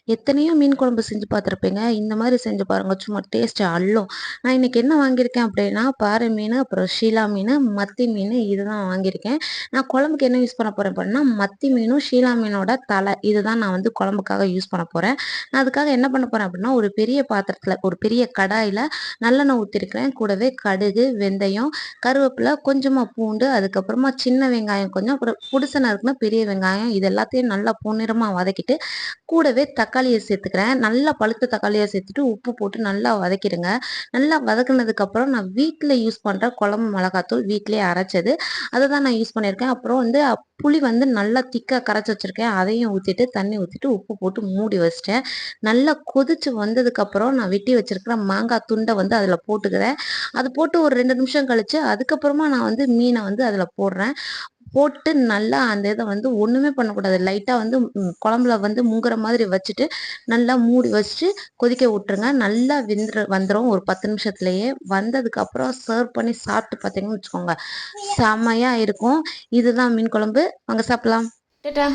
எத்தனையோ மீன் குழம்பு செஞ்சு பார்த்துருப்பீங்க. இந்த மாரி செஞ்சு பாருங்க. சும்மா டேஸ்ட் அள்ளும். நான் இன்னைக்கு என்ன வாங்கியிருக்கேன் அப்படின்னா, பாறை மீனு, அப்புறம் ஷீலா மீனு, மத்தி மீனு இதுதான் வாங்கியிருக்கேன். நான் குழம்புக்கு என்ன யூஸ் பண்ண போறேன் அப்படின்னா, மத்தி மீனும், ஷீலா மீனோட தலை இதுதான் நான் வந்து குழம்புக்காக யூஸ் பண்ண போறேன். நான் அதுக்காக என்ன பண்ண போறேன் அப்படின்னா, ஒரு பெரிய பாத்திரத்தில, ஒரு பெரிய கடாயில நல்லெண்ணெய் ஊத்திருக்கிறேன். கூடவே கடுகு, வெந்தயம், கருவேப்பிலை, கொஞ்சமா பூண்டு, அதுக்கப்புறமா சின்ன வெங்காயம் கொஞ்சம், அப்புறம் பொடிசா நறுக்குன பெரிய வெங்காயம் இது எல்லாத்தையும் நல்லா பொன்னிறமா வதக்கிட்டு கூடவே தக்காளியை சேர்த்துக்கிறேன். நல்லா பழுத்த தக்காளியா சேர்த்துட்டு உப்பு போட்டு நல்லா வதக்கிடுங்க. நல்லா வதக்குனதுக்கப்புறம் நான் வீட்ல யூஸ் பண்ற குழம்பு மிளகாத்தூள் வீட்லயே அரைச்சது. அத தான் நான் யூஸ் பண்ணியிருக்கேன். அப்புறம் வந்து புளி வந்து நல்லா திக்கா கரைச்சு வச்சிருக்கேன். அதையும் ஊத்திட்டு, தண்ணி ஊத்திட்டு, உப்பு போட்டு மூடி வச்சுட்டேன். நல்லா கொதிச்சு வந்ததுக்கப்புறம் நான் வெட்டி வச்சிருக்கிற மாங்காய் துண்ட வந்து அதில போட்டுக்கிறேன். அது போட்டு ஒரு 2 நிமிஷம் கழிச்சு, அதுக்கப்புறமா நான் வந்து மீன வந்து அதில போடுறேன். போட்டு நல்லா அந்த இத வந்து ஒண்ணுமே பண்ணக்கூடாது. லைட்டா வந்து குழம்புல வந்து முங்குற மாதிரி வச்சுட்டு, நல்லா மூடி வச்சுட்டு கொதிக்க விட்டுருங்க. நல்லா வந்துரும் ஒரு 10 நிமிஷத்துலயே. வந்ததுக்கப்புறம் சர்வ் பண்ணி சாப்பிட்டு பார்த்தீங்கன்னு வச்சுக்கோங்க, செம்மையா இருக்கும். இதுதான் மீன் குழம்பு. வாங்க சாப்பிடலாம். டாடா.